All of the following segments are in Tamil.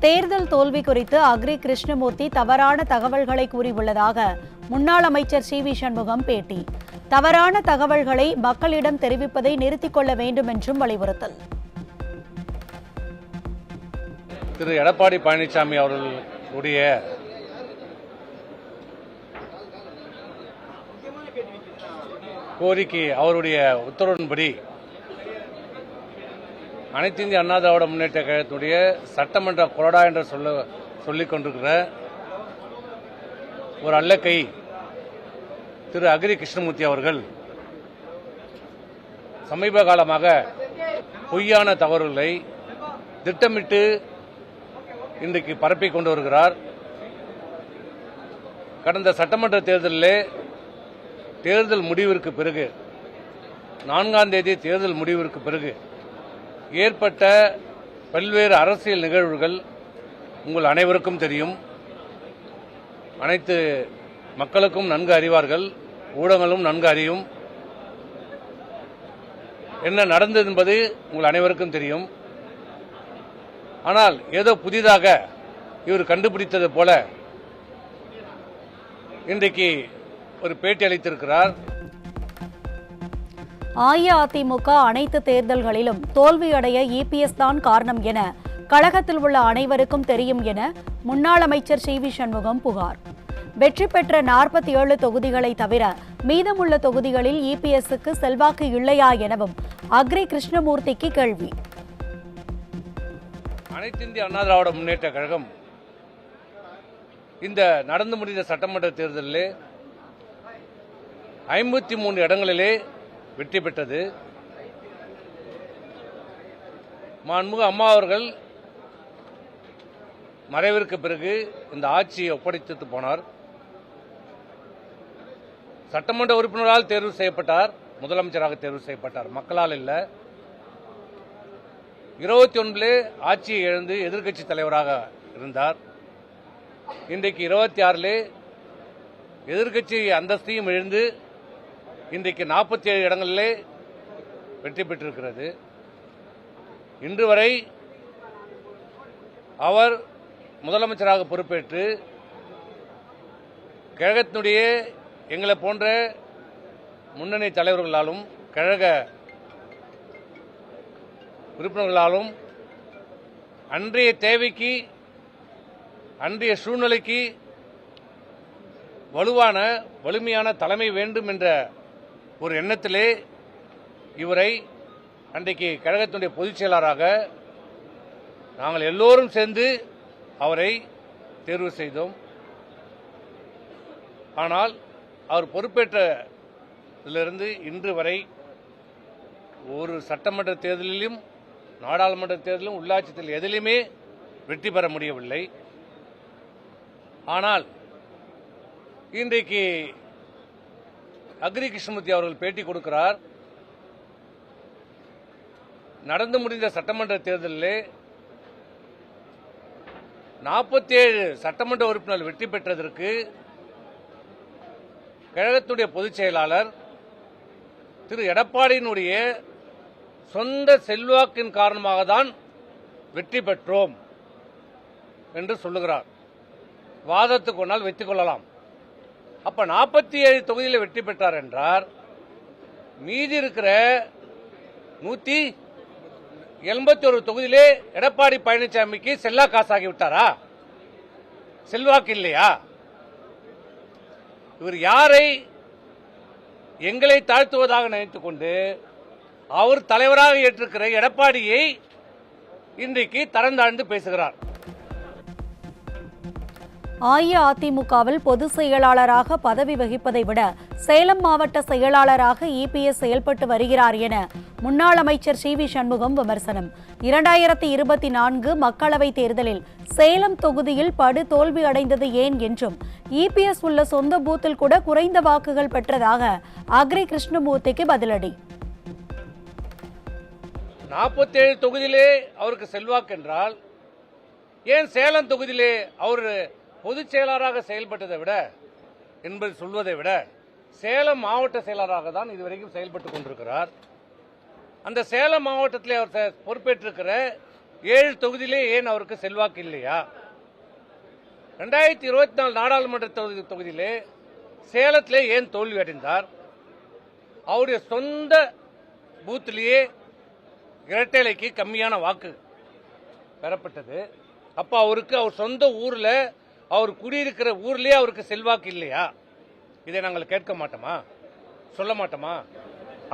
தேர்தல் தோல்வி குறித்து அக்ரி கிருஷ்ணமூர்த்தி தவறான தகவல்களை கூறியுள்ளதாக முன்னாள் அமைச்சர் சி வி சண்முகம் பேட்டி. தவறான தகவல்களை மக்களிடம் தெரிவிப்பதை நிறுத்திக் கொள்ள வேண்டும் என்றும் வலியுறுத்தல். திரு எடப்பாடி பழனிசாமி அவர்களுடைய கோரிக்கை, அவருடைய உத்தரவின்படி அனைத்து இந்திய அண்ணா திராவிட முன்னேற்ற கழகத்துடைய சட்டமன்ற கொறடா என்று சொல்லிக் கொண்டிருக்கிற ஒரு அல்லக்கை திரு அக்ரி கிருஷ்ணமூர்த்தி அவர்கள் சமீப காலமாக பொய்யான தகவல்களை திட்டமிட்டு இன்றைக்கு பரப்பிக் கொண்டு வருகிறார். கடந்த சட்டமன்ற தேர்தலில் தேர்தல் முடிவிற்கு பிறகு 4ஆம் தேதி தேர்தல் முடிவிற்கு பிறகு ஏற்பட்ட பல்வேறு அரசியல் நிகழ்வுகள் உங்கள் அனைவருக்கும் தெரியும். அனைத்து மக்களுக்கும் நன்கு அறிவார்கள், ஊடகங்களும் நன்கு அறியும். என்ன நடந்தது என்பது உங்கள் அனைவருக்கும் தெரியும். ஆனால் ஏதோ புதிதாக இவர் கண்டுபிடித்தது போல இன்றைக்கு ஒரு பேட்டி அளித்திருக்கிறார். அஇஅதிமுக அனைத்து தேர்தல்களிலும் தோல்வியடைய இபிஎஸ் தான் காரணம் என கழகத்தில் உள்ள அனைவருக்கும் தெரியும் என முன்னாள் அமைச்சர் சி வி சண்முகம் புகார். வெற்றி பெற்ற 47 தொகுதிகளை தவிர மீதமுள்ள தொகுதிகளில் இபிஎஸ்க்கு செல்வாக்கு இல்லையா எனவும் அக்ரி கிருஷ்ணமூர்த்திக்கு கேள்வி. அனைத்து இந்திய அண்ணா திராவிட முன்னேற்ற கழகம் இந்த நடந்து முடிந்த சட்டமன்ற தேர்தலில் 53 இடங்களிலே வெற்றி பெற்றது. மாண்புமிகு அம்மா அவர்கள் மறைவிற்கு பிறகு இந்த ஆட்சியை ஒப்படைத்து போனார். சட்டமன்ற உறுப்பினரால் தேர்வு செய்யப்பட்டார், முதலமைச்சராக தேர்வு செய்யப்பட்டார், மக்களால் இல்ல. 21 ஆட்சியை இழந்து எதிர்க்கட்சி தலைவராக இருந்தார். இன்றைக்கு 26 எதிர்க்கட்சி அந்தஸ்தையும் இழந்து இன்றைக்கு 47 இடங்களிலே வெற்றி பெற்றிருக்கிறது. இன்று வரை அவர் முதலமைச்சராக பொறுப்பேற்று கழகத்தினுடைய எங்களை போன்ற முன்னணி தலைவர்களாலும் கழக உறுப்பினர்களாலும் அன்றைய தேவைக்கு, அன்றைய சூழ்நிலைக்கு வலிமையான தலைமை வேண்டும் என்ற ஒரு எண்ணத்திலே இவரை அன்றைக்கு கழகத்தினுடைய பொதுச் செயலாளராக நாங்கள் எல்லோரும் சேர்ந்து அவரை தேர்வு செய்தோம். ஆனால் அவர் பொறுப்பேற்றதிலிருந்து இன்று வரை ஒரு சட்டமன்ற தேர்தலிலும், நாடாளுமன்ற தேர்தலிலும், உள்ளாட்சி தேர்தல் எதிலுமே வெற்றி பெற முடியவில்லை. ஆனால் இன்றைக்கு அக்ரி கிருஷ்ணமூர்த்தி அவர்கள் பேட்டி கொடுக்கிறார். நடந்து முடிந்த சட்டமன்ற தேர்தலில் 47 சட்டமன்ற உறுப்பினர்கள் வெற்றி பெற்றதற்கு கழகத்துடைய பொதுச் செயலாளர் திரு எடப்பாடியினுடைய சொந்த செல்வாக்கின் காரணமாக தான் வெற்றி பெற்றோம் என்று சொல்லுகிறார். வாதத்துக்கு ஒன்றால் வைத்துக் கொள்ளலாம். அப்ப 47 தொகுதியில் வெற்றி பெற்றார் என்றார். மீதி இருக்கிற 181 தொகுதியிலே எடப்பாடி பழனிசாமிக்கு செல்லா காசாகி விட்டாரா? செல்வாக்கு இல்லையா? இவர் யாரை எங்களை தாழ்த்துவதாக நினைத்துக் கொண்டு அவர் தலைவராக ஏற்றிருக்கிற எடப்பாடியை இன்றைக்கு தரந்தாழ்ந்து பேசுகிறார். அஇஅதிமுகவில் பொதுச் செயலாளராக பதவி வகிப்பதை விட சேலம் மாவட்ட செயலாளராக இபிஎஸ் செயல்பட்டு வருகிறார் என முன்னாள் அமைச்சர் சி வி சண்முகம் விமர்சனம். 2024 மக்களவைத் தேர்தலில் சேலம் தொகுதியில் படு தோல்வி அடைந்தது ஏன் என்றும் இபிஎஸ் உள்ள சொந்த பூத்தில் கூட குறைந்த வாக்குகள் பெற்றதாக அக்ரி கிருஷ்ணமூர்த்திக்கு பதிலடி. 47 தொகுதியிலே அவருக்கு செல்வாக்கு என்றால் ஏன் சேலம் தொகுதியிலே அவர் பொதுச் செயலாளராக செயல்பட்டதை விட என்பது சொல்வதை விட சேலம் மாவட்ட செயலாளராக தான் இதுவரைக்கும் செயல்பட்டுக் கொண்டிருக்கிறார். அந்த சேலம் மாவட்டத்தில் அவர் பொறுப்பேற்றிருக்கிற 7 தொகுதியிலே ஏன் அவருக்கு செல்வாக்கு இல்லையா? 2024 நாடாளுமன்ற தொகுதியிலே சேலத்திலே ஏன் தோல்வி அடைந்தார்? அவருடைய சொந்த பூத்திலேயே இரட்டைலைக்கு கம்மியான வாக்கு பெறப்பட்டது. அப்ப அவருக்கு அவர் சொந்த ஊர்ல அவர் குடியிருக்கிற ஊர்லயே அவருக்கு செல்வாக்கு இல்லையா? இதை நாங்கள் கேட்க மாட்டோமா, சொல்ல மாட்டோமா?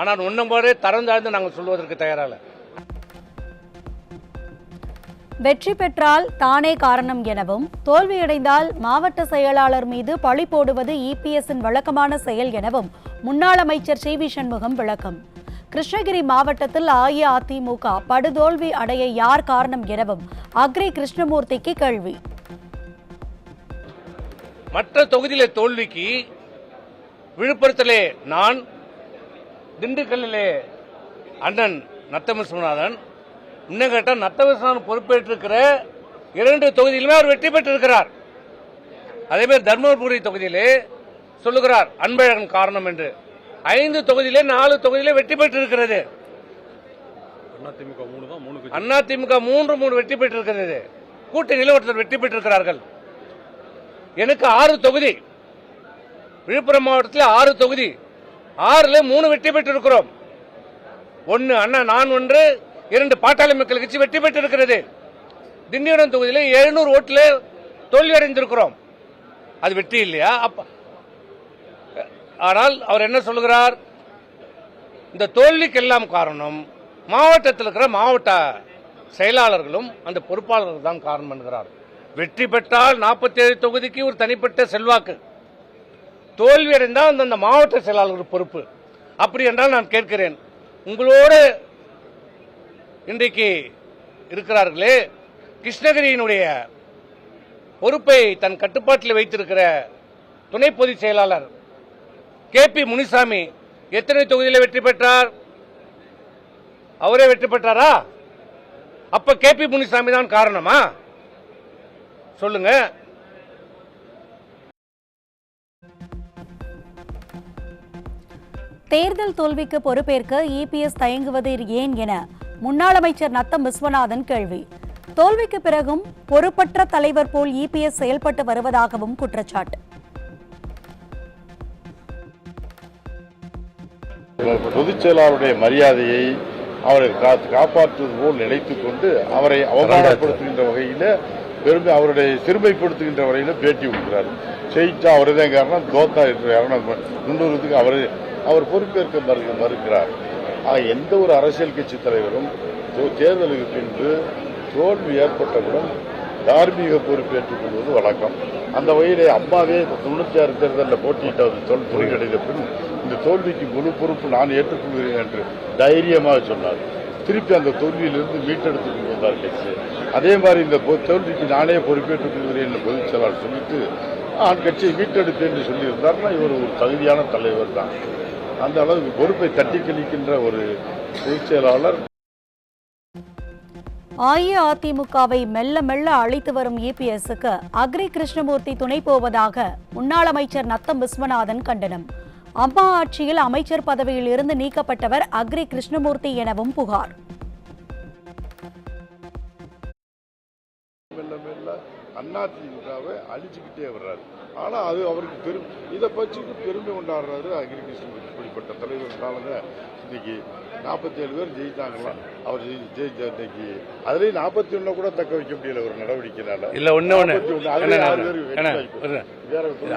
ஆனால் ஒன்னும் போதே தரந்தாழ்ந்து நாங்கள் சொல்வதற்கு தயாராக. வெற்றி பெற்றால் தானே காரணம் எனவும், தோல்வியடைந்தால் மாவட்ட செயலாளர் மீது பழி போடுவது இபிஎஸ்ஸின் வழக்கமான செயல் எனவும் முன்னாள் அமைச்சர் சி.வி. சண்முகம் விளக்கம். கிருஷ்ணகிரி மாவட்டத்தில் அஇஅதிமுக படுதோல்வி அடைய யார் காரணம் எனவும் அக்ரி கிருஷ்ணமூர்த்திக்கு கேள்வி. மற்ற தொகுதியிலே தோல்விக்கு விழுப்புரத்திலே நான், திண்டுக்கல்லிலே அண்ணன் நத்தம் விஸ்வநாதன், இன்னும் கேட்டால் நத்தம் விஸ்வநாதன் பொறுப்பேற்றிருக்கிற 2 தொகுதியிலுமே அவர் வெற்றி பெற்றிருக்கிறார். அதேமாதிரி தர்மபுரி தொகுதியிலே சொல்லுகிறார் அன்பழகன் காரணம் என்று. 5 தொகுதியிலே 4 தொகுதியிலே வெற்றி பெற்றிருக்கிறது. அதிமுக 3 வெற்றி பெற்றிருக்கிறது. கூட்டணியில் ஒருத்தர் வெற்றி பெற்றிருக்கிறார்கள். எனக்கு 6 தொகுதி, விழுப்புரம் மாவட்டத்தில் 6 தொகுதி, 6ல 3 வெற்றி பெற்றிருக்கிறோம். 1 அண்ணா, நான் 1, 2 பாட்டாளி மக்கள் கட்சி வெற்றி பெற்றிருக்கிறது. திண்டிவனம் தொகுதியில் 700 ஓட்டில் தோல்வி அடைந்திருக்கிறோம். அது வெற்றி இல்லையா? ஆனால் அவர் என்ன சொல்லுகிறார்? இந்த தோல்விக்கெல்லாம் காரணம் மாவட்டத்தில் இருக்கிற மாவட்ட செயலாளர்களும் அந்த பொறுப்பாளர்கள் தான் காரணம் என்கிறார். வெற்றி பெற்றால் 47 தொகுதிக்கு ஒரு தனிப்பட்ட செல்வாக்கு, தோல்வி அடைந்தால் அந்த மாவட்ட செயலாளர்கள் பொறுப்பு. அப்படி என்றால் நான் கேட்கிறேன், உங்களோடு இன்றைக்கு இருக்கிறார்களே, கிருஷ்ணகிரியினுடைய பொறுப்பை தன் கட்டுப்பாட்டில் வைத்திருக்கிற துணை பொதுச் செயலாளர் கே.பி. முனிசாமி எத்தனை தொகுதியில் வெற்றி பெற்றார்? அவரே வெற்றி பெற்றாரா? அப்ப கே.பி. முனிசாமி தான் காரணமா? சொல்லுங்க. தேர்தல் தோல்விக்கு பொறுப்பேற்க இபிஎஸ் தயங்குவது ஏன் என முன்னாள் அமைச்சர் நத்தம் விஸ்வநாதன் கேள்வி. தோல்விக்கு பிறகும் பொறுப்பற்ற தலைவர் போல் இபிஎஸ் செயல்பட்டு வருவதாகவும் குற்றச்சாட்டு. பொதுச் செயலாளருடைய மரியாதையை அவரை காப்பாற்றுவது போல் நினைத்துக் கொண்டு அவரை அவமானப்படுத்துகின்ற வகையில், பெருமை அவருடைய சிறுமைப்படுத்துகின்ற வகையில் பேட்டி கொடுக்கிறார். ஜெயிச்சா அவரே தான் காரணம், தோத்தா முன்னூறுக்கு அவர் பொறுப்பேற்க மறுக்கிறார். எந்த ஒரு அரசியல் கட்சி தலைவரும் தேர்தலுக்கு பின்பு தோல்வி ஏற்பட்டவுடன் தார்மீக பொறுப்பேற்றுக் கொள்வது வழக்கம். அந்த வகையிலே அம்மாவே 96 தேர்தலில் போட்டியிட்ட தோல்வியடைந்த பின் இந்த தோல்விக்கு முழு பொறுப்பு நான் ஏற்றுக்கொள்கிறேன் என்று தைரியமாக சொன்னார். திருப்பி அந்த தோல்வியிலிருந்து மீட்டெடுத்துக் கொண்டு வந்தார் கட்சி. அதே மாதிரி இந்த தோல்விக்கு நானே பொறுப்பேற்றுக் கொள்கிறேன் என்று பொதுச் செயலாளர் சொல்லிட்டு நான் கட்சியை மீட்டெடுப்பேன் என்று சொல்லியிருந்தார்னா இவர் ஒரு தகுதியான தலைவர் தான். அந்த அளவுக்கு பொறுப்பை தட்டி கழிக்கின்ற ஒரு பொதுச் செயலாளர். அஇஅதிமுகவை மெல்ல மெல்ல அழைத்து வரும் இபிஎஸ்க்கு அக்ரி கிருஷ்ணமூர்த்தி துணை போவதாக முன்னாள் அமைச்சர் நத்தம் விஸ்வநாதன் கண்டனம். அம்மா ஆட்சியில் அமைச்சர் பதவியில் இருந்து நீக்கப்பட்டவர் அக்ரி கிருஷ்ணமூர்த்தி எனவும் புகார். அதிமுகவை அழிச்சுக்கிட்டே வர்றாரு. ஆனா அது அவருக்கு இதை பற்றிட்டு பெருமை கொண்டாடுறாரு அக்ரி கிருஷ்ணமூர்த்தி. இப்படிப்பட்ட தலைவர்களால இன்னைக்கு 47 பேர் ஜெயித்தாங்களாம். அவர் ஜெயிச்ச இன்னைக்கு அதுலயும் 41 கூட தக்க வைக்க முடியல ஒரு நடவடிக்கைனால. இல்ல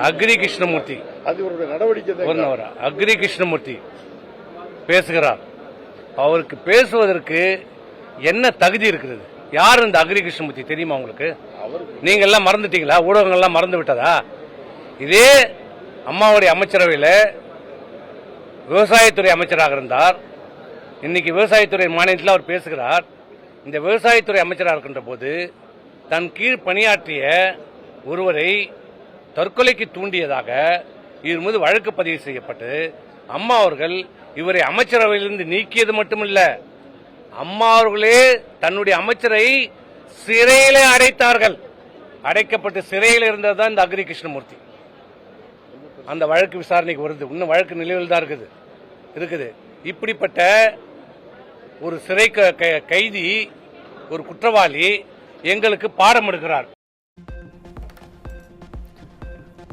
அக்ரி கிருஷ்ணமூர்த்தி அது ஒரு நடவடிக்கை. அக்ரி கிருஷ்ணமூர்த்தி பேசுகிறார். அவருக்கு பேசுவதற்கு என்ன தகுதி இருக்கிறது? யார் இந்த அக்ரி கிருஷ்ணமூர்த்தி தெரியுமா உங்களுக்கு? நீங்க எல்லாம் மறந்துட்டீங்களா? ஊடகங்கள் எல்லாம் மறந்து விட்டதா? இதே அம்மாவுடைய அமைச்சரவையில் விவசாயத்துறை அமைச்சராக இருந்தார். இன்னைக்கு விவசாயத்துறை மாநிலத்தில் அவர் பேசுகிறார். இந்த விவசாயத்துறை அமைச்சராக இருக்கின்ற போது தன் கீழ் பணியாற்றிய ஒருவரை தற்கொலைக்கு தூண்டியதாக இவர் மீது வழக்கு பதிவு செய்யப்பட்டு அம்மா அவர்கள் இவரை அமைச்சரவையிலிருந்து நீக்கியது மட்டுமல்ல, அம்மா அவர்களே தன்னுடைய அமைச்சரை சிறையிலே அடைத்தார்கள். அடைக்கப்பட்டு சிறையில் இருந்ததுதான் இந்த அக்ரி கிருஷ்ணமூர்த்தி. அந்த வழக்கு விசாரணைக்கு வருது. இன்னும் வழக்கு நிலுவையில் தான் இருக்குது. இப்படிப்பட்ட ஒரு சிறை கைதி ஒரு குற்றவாளி எங்களுக்கு பாடம் எடுக்கிறார்.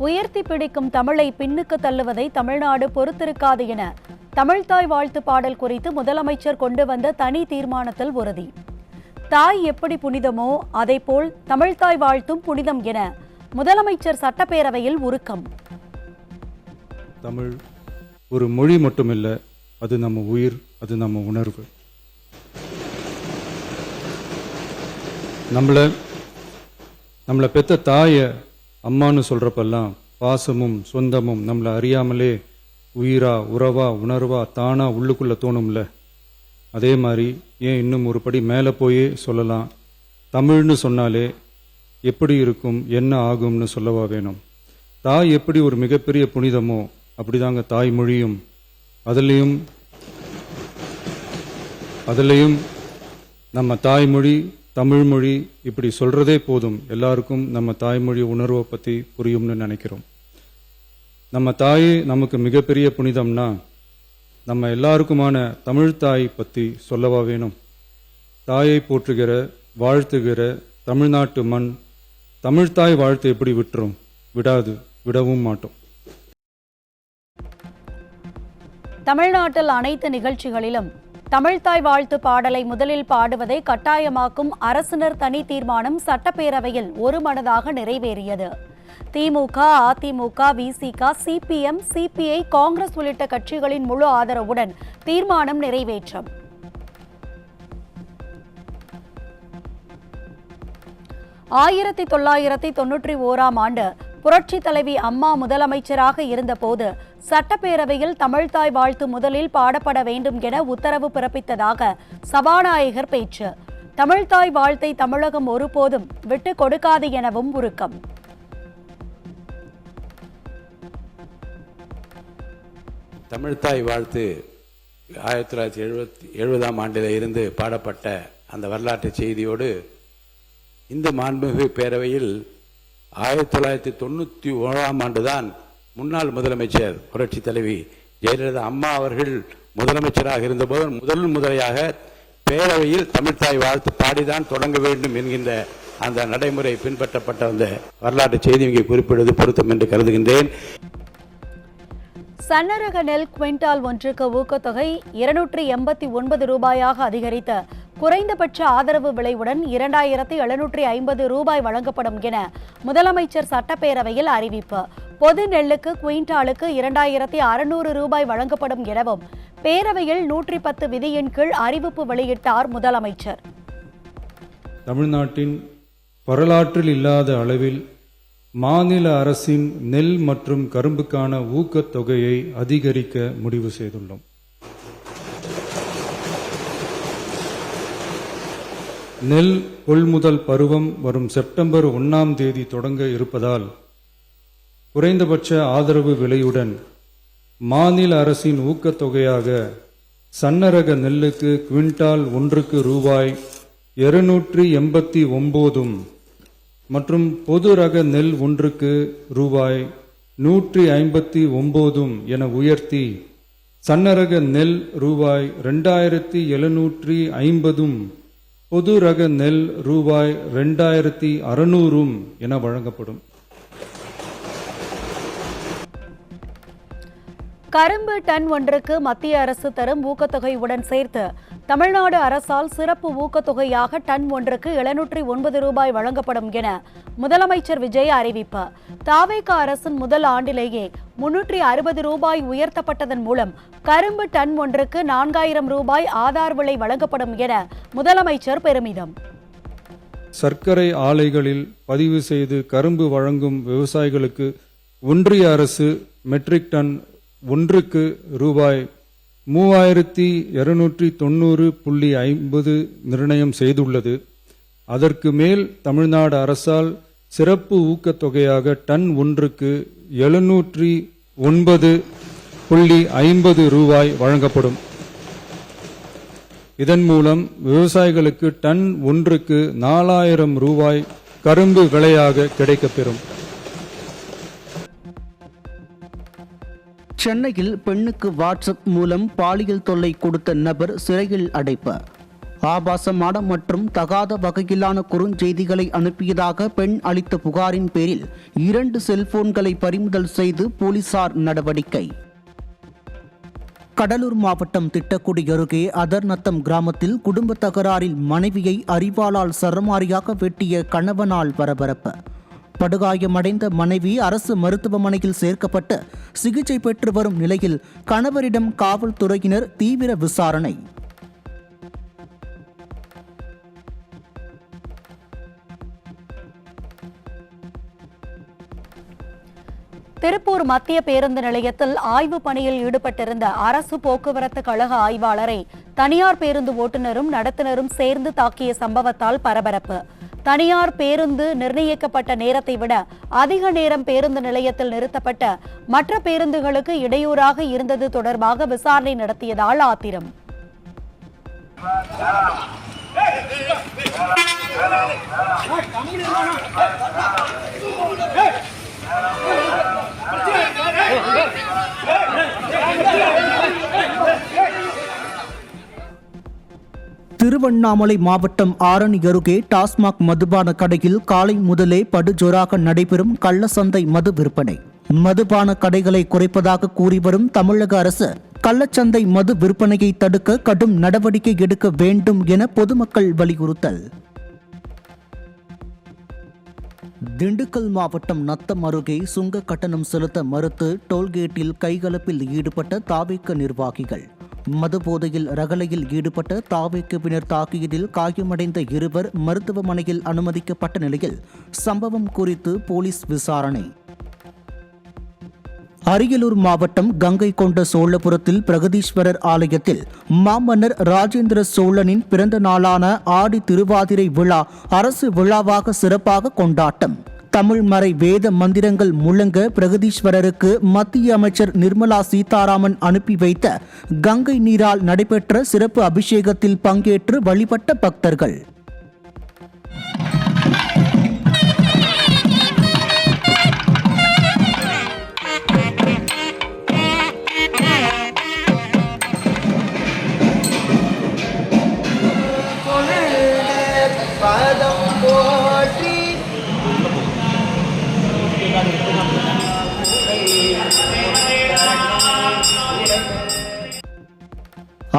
உயர்த்தி பிடிக்கும் தமிழை பின்னுக்கு தள்ளுவதை தமிழ்நாடு பொறுத்திருக்காது என தமிழ்தாய் வாழ்த்து பாடல் குறித்து முதலமைச்சர் கொண்டு வந்த தனி தீர்மானத்தில் உறுதி. தாய் எப்படி புனிதமோ அதேபோல் தமிழ்தாய் வாழ்த்தும் புனிதம் என முதலமைச்சர் சட்டப்பேரவையில் உருக்கம். தமிழ் ஒரு மொழி மட்டுமில்ல, அது நம்ம உயிர், அது நம்ம உணர்வு. நம்மளை பெத்த தாயை அம்மான்னு சொல்றப்பெல்லாம் பாசமும் சொந்தமும் நம்மளை அறியாமலே உயிரா உறவா உணர்வா தானா உள்ளுக்குள்ள தோணும்ல. அதே மாதிரி ஏன் இன்னும் ஒரு படி மேலே போயே சொல்லலாம், தமிழ்னு சொன்னாலே எப்படி இருக்கும் என்ன ஆகும்னு சொல்லவா வேணும். தாய் எப்படி ஒரு மிகப்பெரிய புனிதமோ அப்படிதாங்க தாய்மொழியும். அதுலேயும் நம்ம தாய்மொழி தமிழ்மொழி இப்படி சொல்றதே போதும், எல்லாருக்கும் நம்ம தாய்மொழி உணர்வை பற்றி புரியும்னு நினைக்கிறோம். நம்ம தாயே நமக்கு மிகப்பெரிய புனிதம்னா நம்ம எல்லாருக்குமான தமிழ் தாய் பற்றி சொல்லவா வேணும். தாயை போற்றுகிற வாழ்த்துகிற தமிழ்நாட்டு மண் தமிழ்தாய் வாழ்த்து எப்படி விட்டுரும்? விடவும் மாட்டோம். தமிழ்நாட்டில் அனைத்து நிகழ்ச்சிகளிலும் தமிழ்தாய் வாழ்த்து பாடலை முதலில் பாடுவதை கட்டாயமாக்கும் அரசினர் தனி தீர்மானம் சட்டப்பேரவையில் ஒருமனதாக நிறைவேறியது. திமுக, அதிமுக, விசிக, சிபிஎம், சிபிஐ, காங்கிரஸ் உள்ளிட்ட கட்சிகளின் முழு ஆதரவுடன் தீர்மானம் நிறைவேற்றம். 1991ஆம் ஆண்டு புரட்சி தலைவி அம்மா முதலமைச்சராக இருந்தபோது சட்டப்பேரவையில் தமிழ்தாய் வாழ்த்து முதலில் பாடப்பட வேண்டும் என உத்தரவு பிறப்பித்ததாக சபாநாயகர் பேச்சு. தமிழ்தாய் வாழ்த்தை தமிழகம் ஒருபோதும் விட்டுக் கொடுக்காது எனவும் உருக்கம். தமிழ்தாய் வாழ்த்து 1970ஆம் ஆண்டில் இருந்து பாடப்பட்ட அந்த வரலாற்று செய்தியோடு இந்த மாண்புமிகு பேரவையில் 1991ஆம் ஆண்டுதான் முன்னாள் முதலமைச்சர் புரட்சி தலைவி ஜெயலலிதா அம்மா அவர்கள் முதலமைச்சராக இருந்தபோது முதலையாக பேரவையில் தமிழ்தாய் வாழ்த்து பாடிதான் தொடங்க வேண்டும் என்கின்ற அந்த நடைமுறை பின்பற்றப்பட்ட அந்த வரலாற்று செய்தி இங்கே குறிப்பிடுவது பொருத்தம் என்று கருதுகின்றேன். சன்னரக நெல் குவிண்டால் ஒன்றுக்கு ஊக்கத்தொகை 289 ரூபாயாக அதிகரித்த குறைந்தபட்ச ஆதரவு விலையுடன் 2750 ரூபாய் வழங்கப்படும் என முதலமைச்சர் சட்டப்பேரவையில் அறிவிப்பு. பொது நெல்லுக்கு குவிண்டாலுக்கு 2600 ரூபாய் வழங்கப்படும் எனவும் பேரவையில் 110 விதியின் கீழ் அறிவிப்பு வெளியிட்டார் முதலமைச்சர். தமிழ்நாட்டின் வரலாற்றில் இல்லாத அளவில் மாநில அரசின் நெல் மற்றும் கரும்புக்கான ஊக்கத்தொகையை அதிகரிக்க முடிவு செய்துள்ளோம். நெல் கொள்முதல் பருவம் வரும் செப்டம்பர் 1ஆம் தேதி தொடங்க இருப்பதால் குறைந்தபட்ச ஆதரவு விலையுடன் மாநில அரசின் ஊக்கத்தொகையாக சன்னரக நெல்லுக்கு குவிண்டால் ஒன்றுக்கு ரூபாய் 289 மற்றும் பொது ரக நெல் ஒன்றுக்கு ரூபாய் 159 என உயர்த்தி சன்னரக நெல் ரூபாய் 2750 பொது ரக நெல் ரூபாய் 2600 என வழங்கப்படும். கரும்பு டன் ஒன்றுக்கு மத்திய அரசு தரும் ஊக்கத்தொகையுடன் சேர்த்து தமிழ்நாடு அரசால் சிறப்பு ஊக்கத்தொகையாக டன் ஒன்றுக்கு 709 ரூபாய் வழங்கப்படும் என முதலமைச்சர் விஜய் அறிவிப்பு. தாவேக அரசின் முதல் ஆண்டிலேயே 360 ரூபாய் உயர்த்தப்பட்டதன் மூலம் கரும்பு டன் ஒன்றுக்கு 4000 ரூபாய் ஆதார் விலை வழங்கப்படும் என முதலமைச்சர் பெருமிதம். சர்க்கரை ஆலைகளில் பதிவு செய்து கரும்பு வழங்கும் விவசாயிகளுக்கு ஒன்றிய அரசு மெட்ரிக் டன் ஒன்றுக்கு ரூபாய் 3290.50 நிர்ணயம் செய்துள்ளது. அதற்கு மேல் தமிழ்நாடு அரசால் சிறப்பு ஊக்கத்தொகையாக டன் ஒன்றுக்கு 709.50 ரூபாய் வழங்கப்படும். இதன் மூலம் விவசாயிகளுக்கு டன் ஒன்றுக்கு 4000 ரூபாய் கரும்பு விலையாக கிடைக்கப்பெறும். சென்னையில் பெண்ணுக்கு வாட்ஸ்அப் மூலம் பாலியல் தொல்லை கொடுத்த நபர் சிறையில் அடைப்பு. ஆபாசமான மற்றும் தகாத வகையிலான குறுஞ்செய்திகளை அனுப்பியதாக பெண் அளித்த புகாரின் பேரில் 2 செல்போன்களை பறிமுதல் செய்து போலீசார் நடவடிக்கை. கடலூர் மாவட்டம் திட்டக்குடி அருகே அதர்நத்தம் கிராமத்தில் குடும்ப தகராறில் மனைவியை அரிவாளால் சரமாரியாக வெட்டிய கணவனால் பரபரப்பு. படுகாயமடைந்த மனைவி அரசு மருத்துவமனையில் சேர்க்கப்பட்டு சிகிச்சை பெற்று வரும் நிலையில் கணவரிடம் காவல்துறையினர் தீவிர விசாரணை. திருப்பூர் மத்திய பேருந்து நிலையத்தில் ஆய்வு பணியில் ஈடுபட்டிருந்த அரசு போக்குவரத்து கழக ஆய்வாளரை தனியார் பேருந்து ஓட்டுநரும் நடத்துனரும் சேர்ந்து தாக்கிய சம்பவத்தால் பரபரப்பு. தனியார் பேருந்து நிர்ணயிக்கப்பட்ட நேரத்தை விட அதிக நேரம் பேருந்து நிலையத்தில் நிறுத்தப்பட்ட மற்ற பேருந்துகளுக்கு இடையூறாக இருந்தது தொடர்பாக விசாரணை நடத்தியதால் ஆத்திரம். திருவண்ணாமலை மாவட்டம் ஆரணி அருகே டாஸ்மாக் மதுபான கடையில் காலை முதலே படுஜோராக நடைபெறும் கள்ளசந்தை மது விற்பனை. மதுபான கடைகளை குறைப்பதாக கூறி வரும் தமிழக அரசு கள்ளச்சந்தை மது விற்பனையை தடுக்க கடும் நடவடிக்கை எடுக்க வேண்டும் என பொதுமக்கள் வலியுறுத்தல். திண்டுக்கல் மாவட்டம் நத்தம் அருகே சுங்க கட்டணம் செலுத்த மறுத்து டோல்கேட்டில் கைகலப்பில் ஈடுபட்ட தாவேக்க நிர்வாகிகள். மது போதையில் ரகளையில் ஈடுபட்ட தாவேக்கவினர் தாக்கியதில் காயமடைந்த 2 மருத்துவமனையில் அனுமதிக்கப்பட்ட நிலையில் சம்பவம் குறித்து போலீஸ் விசாரணை. அரியலூர் மாவட்டம் கங்கை கொண்ட சோழபுரத்தில் பிரகதீஸ்வரர் ஆலயத்தில் மாமன்னர் ராஜேந்திர சோழனின் பிறந்த நாளான ஆடி திருவாதிரை விழா அரசு விழாவாக சிறப்பாக கொண்டாட்டம். தமிழ் மறை வேத மந்திரங்கள் முழங்க பிரகதீஸ்வரருக்கு மத்திய அமைச்சர் நிர்மலா சீதாராமன் அனுப்பி வைத்த கங்கை நீரால் நடைபெற்ற சிறப்பு அபிஷேகத்தில் பங்கேற்று வழிபட்ட பக்தர்கள்.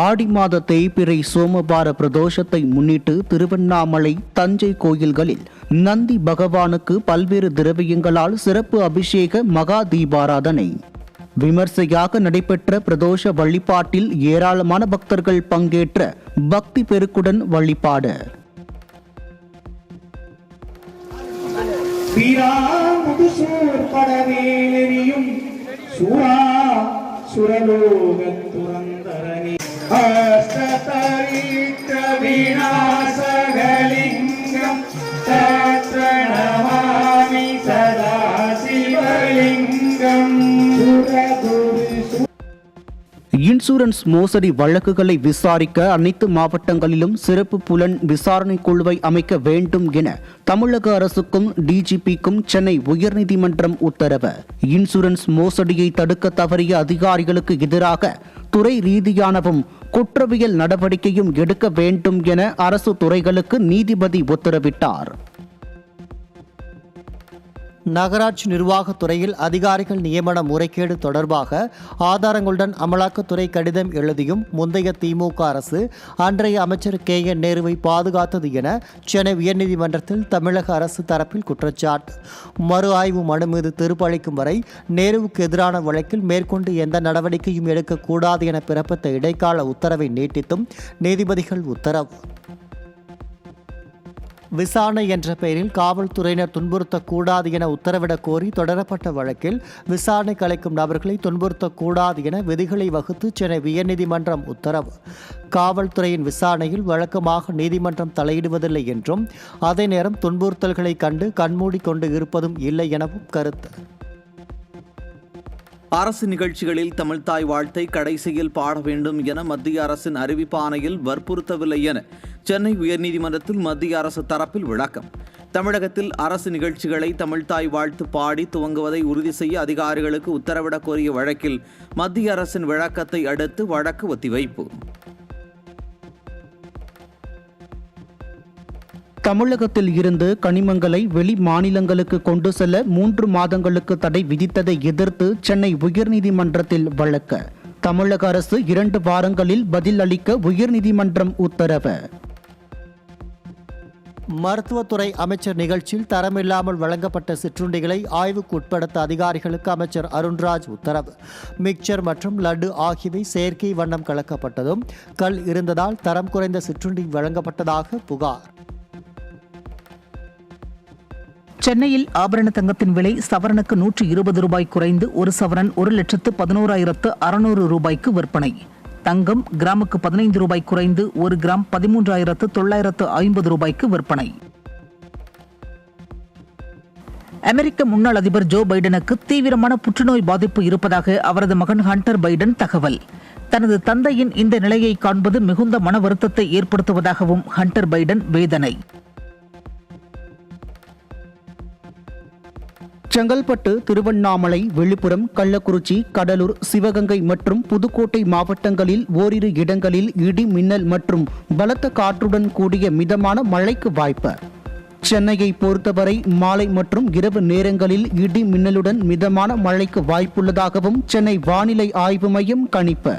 ஆடி மாத தேய்பிறை சோமவார பிரதோஷத்தை முன்னிட்டு திருவண்ணாமலை, தஞ்சை கோயில்களில் நந்தி பகவானுக்கு பல்வேறு திரவியங்களால் சிறப்பு அபிஷேக மகா தீபாராதனை. விமர்சையாக நடைபெற்ற பிரதோஷ வழிபாட்டில் ஏராளமான பக்தர்கள் பங்கேற்ற பக்தி பெருக்குடன் வழிபாடு. விநாசகலிங்கம் சத்ரணமாமி சதாசிவலிங்கம். இன்சூரன்ஸ் மோசடி வழக்குகளை விசாரிக்க அனைத்து மாவட்டங்களிலும் சிறப்பு புலன் விசாரணை குழுவை அமைக்க வேண்டும் என தமிழக அரசுக்கும் டிஜிபிக்கும் சென்னை உயர்நீதிமன்றம் உத்தரவு. இன்சூரன்ஸ் மோசடியை தடுக்க தவறிய அதிகாரிகளுக்கு எதிராக துறை ரீதியானவும் குற்றவியல் நடவடிக்கையும் எடுக்க வேண்டும் என அரசு துறைகளுக்கு நீதிபதி உத்தரவிட்டார். நகராட்சி நிர்வாகத்துறையில் அதிகாரிகள் நியமன முறைகேடு தொடர்பாக ஆதாரங்களுடன் அமலாக்கத்துறை கடிதம் எழுதியும் முந்தைய திமுக அரசு அன்றைய அமைச்சர் KN நேருவை பாதுகாத்தது என சென்னை உயர்நீதிமன்றத்தில் தமிழக அரசு தரப்பில் குற்றச்சாட்டு. மறு ஆய்வு மனு மீது தீர்ப்பளிக்கும் வரை நேருவுக்கு எதிரான வழக்கில் மேற்கொண்டு எந்த நடவடிக்கையும் எடுக்கக்கூடாது என பிறப்பித்த இடைக்கால உத்தரவை நீட்டித்தும் நீதிபதிகள் உத்தரவு. விசாரணை என்ற பெயரில் காவல்துறையினர் துன்புறுத்தக்கூடாது என உத்தரவிடக் கோரி தொடரப்பட்ட வழக்கில் விசாரணை கலைக்கும் நபர்களை துன்புறுத்தக்கூடாது என விதிகளை வகுத்து சென்னை உயர்நீதிமன்றம் உத்தரவு. காவல்துறையின் விசாரணையில் வழக்கமாக நீதிமன்றம் தலையிடுவதில்லை என்றும் அதே நேரம் துன்புறுத்தல்களை கண்டு கண்மூடி கொண்டு இருப்பதும் இல்லை எனவும் கருத்து. அரசு நிகழ்ச்சிகளில் தமிழ்த்தாய் வாழ்த்தை கடைசியில் பாட வேண்டும் என மத்திய அரசின் அறிவிப்பாணையில் வற்புறுத்தவில்லை என சென்னை உயர்நீதிமன்றத்தில் மத்திய அரசு தரப்பில் விளக்கம். தமிழகத்தில் அரசு நிகழ்ச்சிகளை தமிழ்த்தாய் வாழ்த்து பாடி துவங்குவதை உறுதி செய்ய அதிகாரிகளுக்கு உத்தரவிடக் கோரிய வழக்கில் மத்திய அரசின் விளக்கத்தை அடுத்து வழக்கு ஒத்திவைப்பு. தமிழகத்தில் இருந்து கனிமங்களை வெளி மாநிலங்களுக்கு கொண்டு செல்ல 3 மாதங்களுக்கு தடை விதித்ததை எதிர்த்து சென்னை உயர்நீதிமன்றத்தில் வழக்கு. தமிழக அரசு 2 வாரங்களில் பதில் அளிக்க உயர்நீதிமன்றம் உத்தரவு. மருத்துவத்துறை அமைச்சர் நிகழ்ச்சியில் தரமில்லாமல் வழங்கப்பட்ட சிற்றுண்டிகளை ஆய்வுக்கு உட்படுத்த அதிகாரிகளுக்கு அமைச்சர் அருண்ராஜ் உத்தரவு. மிக்சர் மற்றும் லட்டு ஆகியவை செயற்கை வண்ணம் கலக்கப்பட்டதும் கல் இருந்ததால் தரம் குறைந்த சிற்றுண்டி வழங்கப்பட்டதாக புகார். சென்னையில் ஆபரண தங்கத்தின் விலை சவரனுக்கு 120 ரூபாய் குறைந்து ஒரு சவரன் 1,11,600 ரூபாய்க்கு விற்பனை. தங்கம் கிராமுக்கு 15 ரூபாய் குறைந்து 1 கிராம் 13,950 ரூபாய்க்கு விற்பனை. அமெரிக்க முன்னாள் அதிபர் ஜோ பைடனுக்கு தீவிரமான புற்றுநோய் பாதிப்பு இருப்பதாக அவரது மகன் ஹண்டர் பைடன் தகவல். தனது தந்தையின் இந்த நிலையை காண்பது மிகுந்த மன வருத்தத்தை ஏற்படுத்துவதாகவும் ஹண்டர் பைடன் வேதனை. செங்கல்பட்டு, திருவண்ணாமலை, விழுப்புரம், கள்ளக்குறிச்சி, கடலூர், சிவகங்கை மற்றும் புதுக்கோட்டை மாவட்டங்களில் ஓரிரு இடங்களில் இடி மின்னல் மற்றும் பலத்த காற்றுடன் கூடிய மிதமான மழைக்கு வாய்ப்பு. சென்னையை பொறுத்தவரை மாலை மற்றும் இரவு நேரங்களில் இடி மின்னலுடன் மிதமான மழைக்கு வாய்ப்புள்ளதாகவும் சென்னை வானிலை ஆய்வு மையம் கணிப்பு.